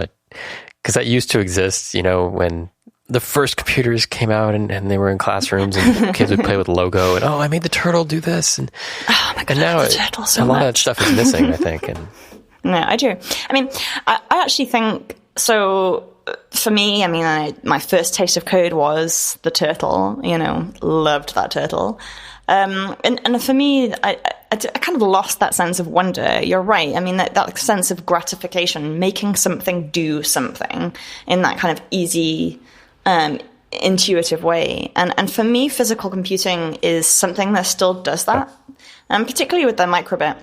Because that used to exist, you know, when the first computers came out and they were in classrooms and kids would play with Logo and, "Oh, I made the turtle do this." And, oh my God, and now a lot of that stuff is missing, I think. And no, I do. I mean, I actually think, so for me, I mean, my first taste of code was the turtle, you know, loved that turtle. And for me, I kind of lost that sense of wonder. You're right. I mean, that sense of gratification, making something do something in that kind of easy, intuitive way. And for me, physical computing is something that still does that, particularly with the microbit.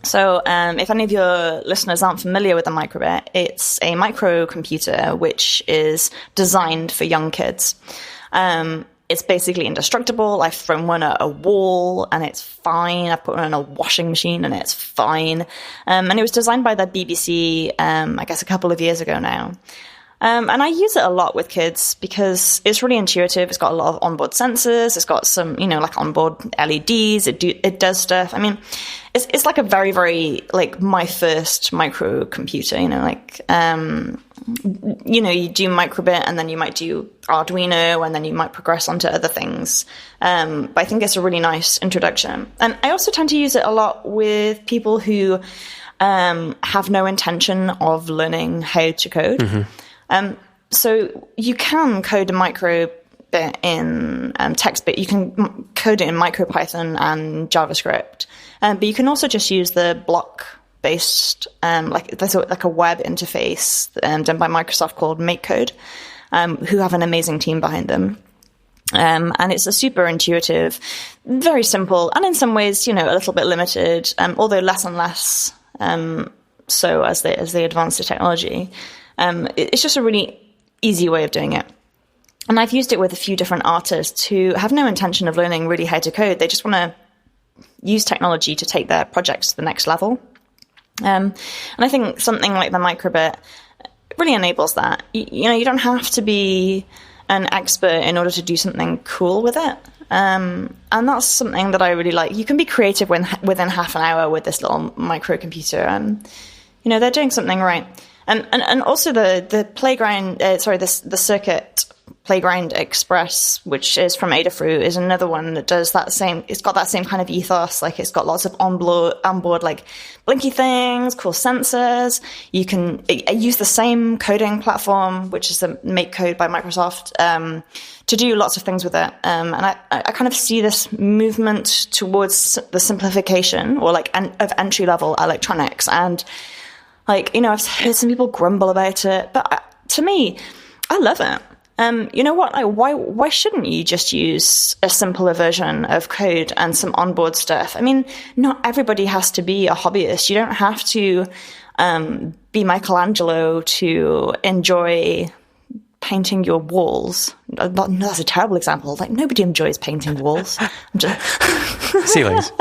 So if any of your listeners aren't familiar with the microbit, it's a microcomputer which is designed for young kids. It's basically indestructible. I've thrown one at a wall and it's fine. I've put one in a washing machine and it's fine. And it was designed by the BBC, I guess a couple of years ago now. And I use it a lot with kids because it's really intuitive. It's got a lot of onboard sensors. It's got some, like onboard LEDs. It does stuff. I mean, it's like a very, very, like my first microcomputer, you do microbit and then you might do Arduino and then you might progress onto other things. But I think it's a really nice introduction. And I also tend to use it a lot with people who have no intention of learning how to code. Mm-hmm. So you can code a microbit in TextBit. You can code it in MicroPython and JavaScript. But you can also just use the block-based, there's like a web interface done by Microsoft called MakeCode, who have an amazing team behind them. And it's a super intuitive, very simple, and in some ways, a little bit limited, although less and less so as they advance the technology. It's just a really easy way of doing it. And I've used it with a few different artists who have no intention of learning really how to code. They just want to use technology to take their projects to the next level. And I think something like the microbit really enables that. You don't have to be an expert in order to do something cool with it. And that's something that I really like. You can be creative within half an hour with this little microcomputer. They're doing something right. And also the playground, the circuit Playground Express, which is from Adafruit, is another one that does that same. It's got that same kind of ethos. Like it's got lots of onboard like blinky things, cool sensors. You can use the same coding platform, which is the MakeCode by Microsoft, to do lots of things with it. And I kind of see this movement towards the simplification or of entry level electronics. And I've heard some people grumble about it, but to me, I love it. You know what? Why shouldn't you just use a simpler version of code and some onboard stuff? I mean, not everybody has to be a hobbyist. You don't have to be Michelangelo to enjoy painting your walls. That's a terrible example. Nobody enjoys painting walls. Ceilings.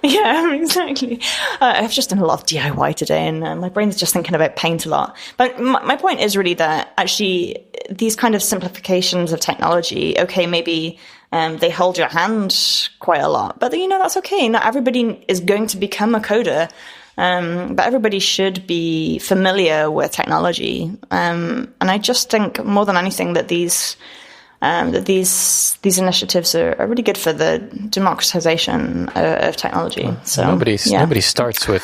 Yeah, exactly. I've just done a lot of DIY today, and my brain is just thinking about paint a lot. But my point is really that actually these kind of simplifications of technology, okay, maybe they hold your hand quite a lot, but that's okay. Not everybody is going to become a coder. But everybody should be familiar with technology. And I just think more than anything that these initiatives are really good for the democratization of technology. So nobody starts with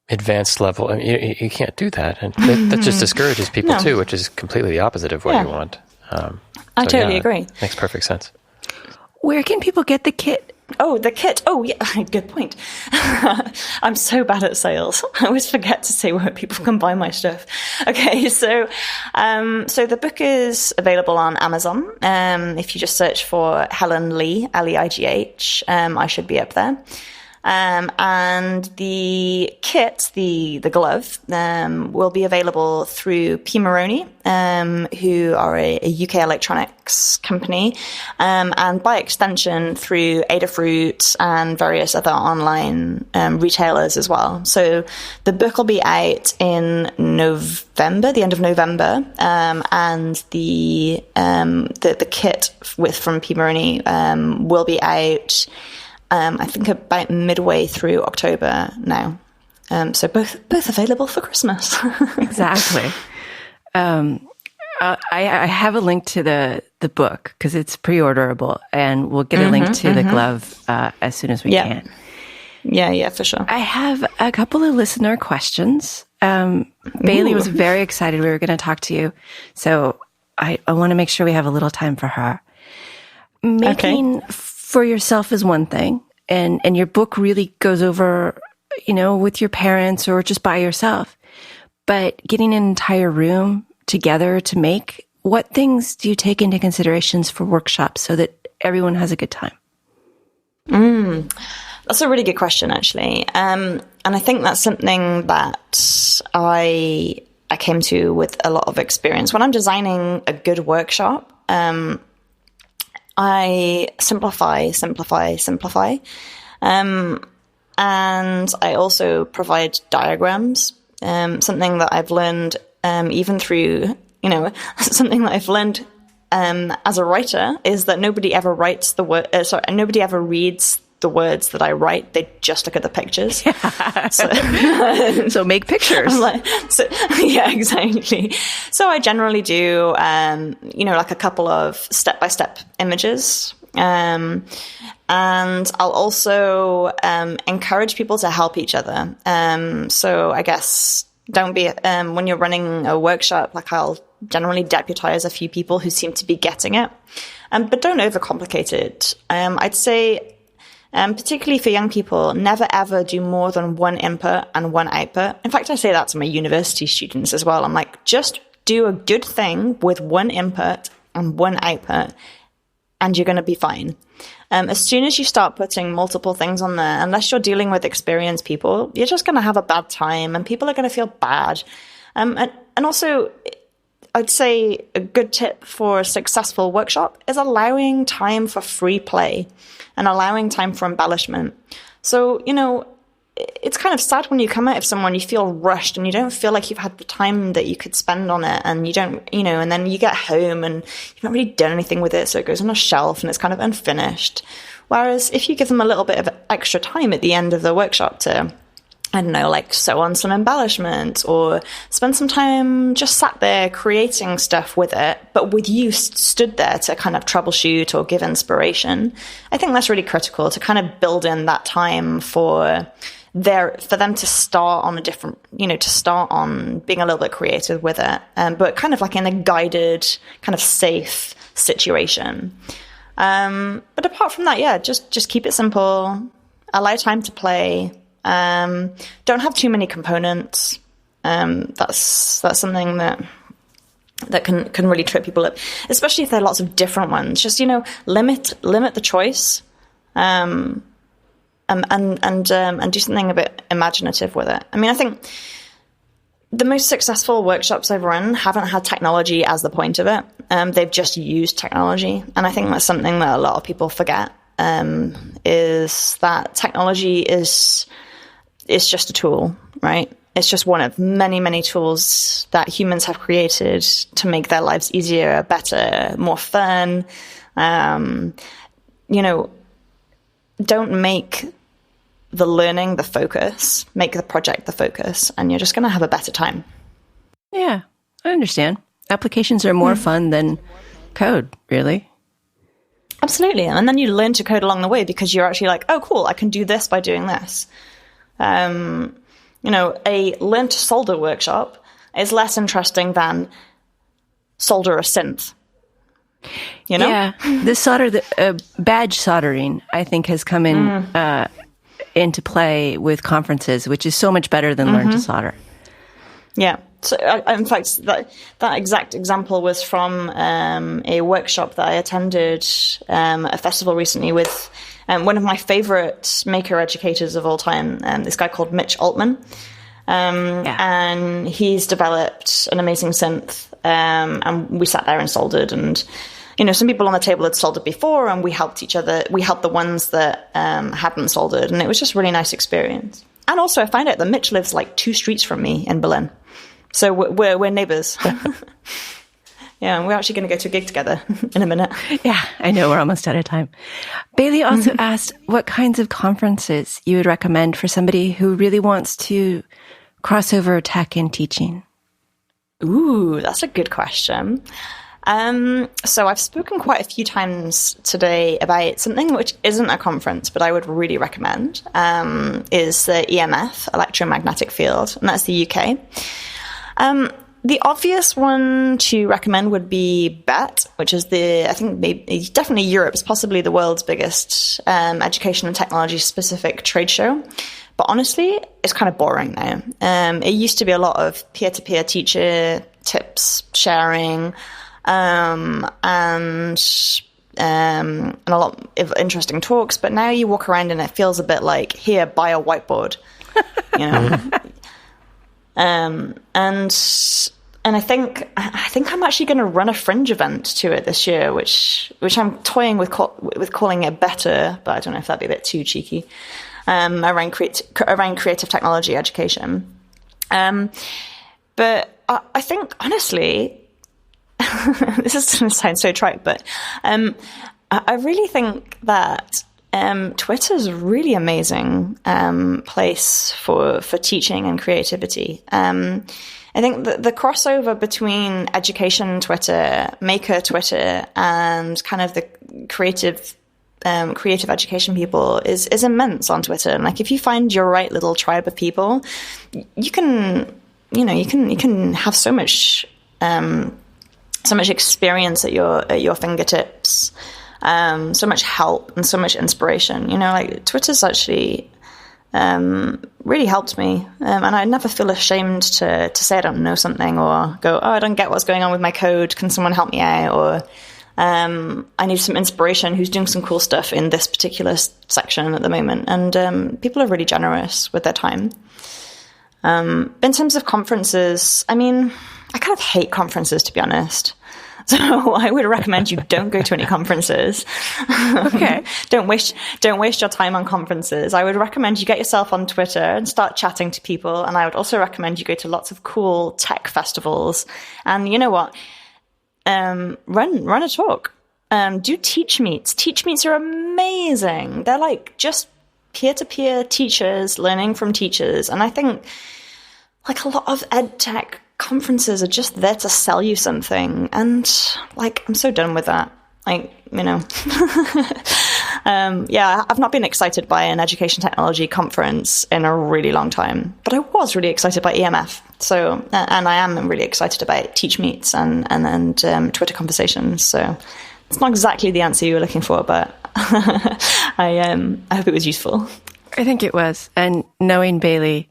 advanced level. I mean, you can't do that, and that just discourages people too, which is completely the opposite of what you want. I totally agree. Makes perfect sense. Where can people get the kit? Oh, the kit. Oh, yeah, good point. I'm so bad at sales. I always forget to say where people can buy my stuff. Okay, so the book is available on Amazon. If you just search for Helen Leigh, Leigh, I should be up there. And the kit, the glove, will be available through Pimoroni, who are a UK electronics company, and by extension through Adafruit and various other online retailers as well. So the book will be out in November, the end of November, and the kit from Pimoroni will be out. I think about midway through October now. So both available for Christmas. Exactly. I have a link to the book because it's pre-orderable, and we'll get a link to the glove as soon as we can. Yeah, for sure. I have a couple of listener questions. Bailey was very excited we were going to talk to you, so I want to make sure we have a little time for her. Making for yourself is one thing, and your book really goes over, with your parents or just by yourself. But getting an entire room together to make, what things do you take into considerations for workshops so that everyone has a good time? That's a really good question, actually. And I think that's something that I came to with a lot of experience. When I'm designing a good workshop, I simplify. And I also provide diagrams. Something that I've learned even through, something that I've learned as a writer is that nobody ever writes nobody ever reads the words that I write. They just look at the pictures. Yeah. So make pictures. Yeah, exactly. So I generally do, like a couple of step-by-step images. And I'll also encourage people to help each other. So I guess don't be, when you're running a workshop, like I'll generally deputize a few people who seem to be getting it. But don't overcomplicate it. I'd say, particularly for young people, never ever do more than one input and one output. In fact, I say that to my university students as well. I'm like, just do a good thing with one input and one output, and you're going to be fine. As soon as you start putting multiple things on there, unless you're dealing with experienced people, you're just going to have a bad time and people are going to feel bad. And also, I'd say a good tip for a successful workshop is allowing time for free play and allowing time for embellishment. So, it's kind of sad when you come out of someone, you feel rushed and you don't feel like you've had the time that you could spend on it, and you don't, and then you get home and you've not really done anything with it, so it goes on a shelf and it's kind of unfinished. Whereas if you give them a little bit of extra time at the end of the workshop to, I don't know, like sew on some embellishment or spend some time just sat there creating stuff with it, but with you stood there to kind of troubleshoot or give inspiration, I think that's really critical to kind of build in that time for them to start on a different, to start on being a little bit creative with it, but kind of like in a guided, kind of safe situation. But apart from that, yeah, just keep it simple, allow time to play. Don't have too many components. That's something that can really trip people up, especially if there are lots of different ones. Just, limit the choice, and do something a bit imaginative with it. I mean, I think the most successful workshops I've run haven't had technology as the point of it. They've just used technology. And I think that's something that a lot of people forget, is that technology is just a tool, right? It's just one of many, many tools that humans have created to make their lives easier, better, more fun. Don't make the learning the focus, make the project the focus, and you're just going to have a better time. Yeah, I understand. Applications are more fun than code, really. Absolutely. And then you learn to code along the way because you're actually like, oh, cool, I can do this by doing this. A learn to solder workshop is less interesting than solder a synth. Yeah, the badge soldering, I think, has come into play with conferences, which is so much better than learn to solder. Yeah. So, in fact, that exact example was from a workshop that I attended at a festival recently with one of my favorite maker educators of all time, this guy called Mitch Altman. And he's developed an amazing synth, and we sat there and soldered, and some people on the table had soldered before, and we helped each other. We helped the ones that hadn't soldered, and it was just a really nice experience. And also, I found out that Mitch lives like 2 streets from me in Berlin, so we're neighbors. Yeah, we're actually going to go to a gig together in a minute. Yeah, I know, we're almost out of time. Bailey also asked what kinds of conferences you would recommend for somebody who really wants to cross over tech and teaching. Ooh, that's a good question. So I've spoken quite a few times today about something which isn't a conference, but I would really recommend, is the EMF, electromagnetic field, and that's the UK. The obvious one to recommend would be BETT, which is definitely Europe's, possibly the world's biggest education and technology specific trade show. But honestly, it's kind of boring now. It used to be a lot of peer-to-peer teacher tips sharing, and a lot of interesting talks. But now you walk around and it feels a bit like, here, buy a whiteboard, And I think I'm actually going to run a fringe event to it this year, which I'm toying with calling it better, but I don't know if that'd be a bit too cheeky. Around creative technology education, but I think, honestly, this is going to sound so trite, but I really think that Twitter's a really amazing place for teaching and creativity. I think the crossover between education Twitter, maker Twitter, and kind of the creative education people is immense on Twitter. And like, if you find your right little tribe of people, you can have so much experience at your fingertips, so much help and so much inspiration. Like, Twitter's actually really helped me, and I never feel ashamed to say I don't know something, or go, I don't get what's going on with my code, can someone help me out, or I need some inspiration, who's doing some cool stuff in this particular section at the moment. And people are really generous with their time. In terms of conferences, I mean, I kind of hate conferences, to be honest. So I would recommend you don't go to any conferences. Okay. Don't waste your time on conferences. I would recommend you get yourself on Twitter and start chatting to people. And I would also recommend you go to lots of cool tech festivals. And you know what? Run a talk. Do teach meets. Teach meets are amazing. They're like just peer-to-peer teachers learning from teachers. And I think like a lot of ed tech conferences are just there to sell you something, and like, I'm so done with that. Like, I've not been excited by an education technology conference in a really long time, but I was really excited by EMF. So, and I am really excited about Teach Meets and Twitter conversations. So it's not exactly the answer you were looking for, but I hope it was useful. I think it was. And knowing Bailey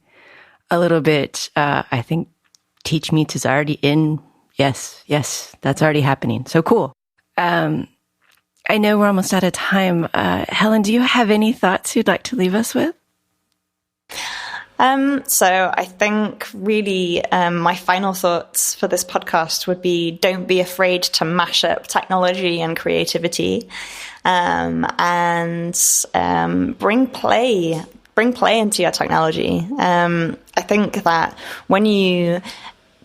a little bit, I think Teach Meets is already in. Yes, that's already happening. So cool. I know we're almost out of time. Helen, do you have any thoughts you'd like to leave us with? So I think really my final thoughts for this podcast would be, don't be afraid to mash up technology and creativity, and bring play into your technology. I think that when you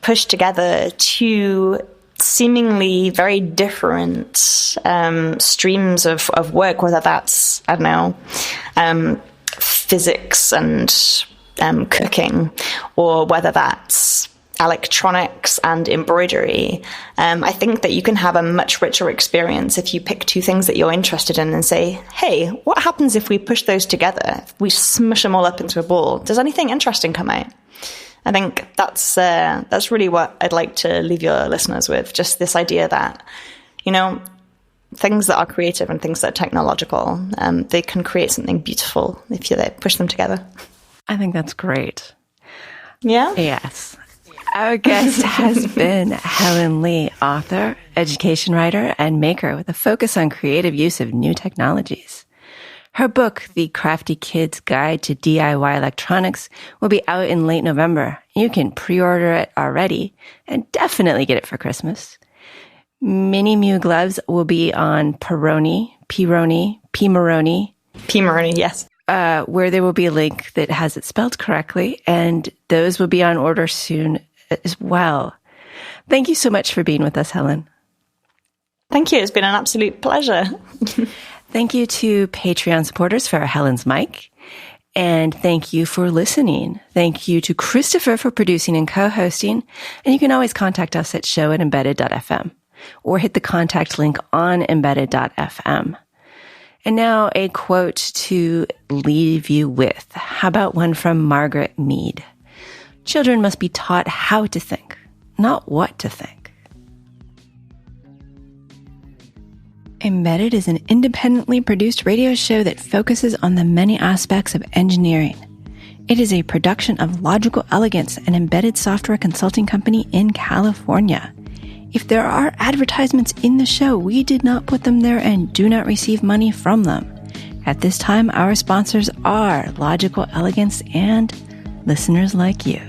push together two seemingly very different streams of work, whether that's, I don't know, physics and cooking, or whether that's electronics and embroidery, I think that you can have a much richer experience if you pick two things that you're interested in and say, hey, what happens if we push those together? If we smush them all up into a ball, does anything interesting come out? I think that's really what I'd like to leave your listeners with, just this idea that, things that are creative and things that are technological, they can create something beautiful if you push them together. I think that's great. Yeah? Yes. Our guest has been Helen Leigh, author, education writer, and maker with a focus on creative use of new technologies. Her book, The Crafty Kid's Guide to DIY Electronics, will be out in late November. You can pre-order it already and definitely get it for Christmas. Mini.mu gloves will be on Pimoroni, yes. Where there will be a link that has it spelled correctly, and those will be on order soon as well. Thank you so much for being with us, Helen. Thank you. It's been an absolute pleasure. Thank you to Patreon supporters for Helen's mic. And thank you for listening. Thank you to Christopher for producing and co-hosting. And you can always contact us at show@embedded.fm or hit the contact link on embedded.fm. And now a quote to leave you with. How about one from Margaret Mead? Children must be taught how to think, not what to think. Embedded is an independently produced radio show that focuses on the many aspects of engineering. It is a production of Logical Elegance, an embedded software consulting company in California. If there are advertisements in the show, we did not put them there and do not receive money from them. At this time, our sponsors are Logical Elegance and listeners like you.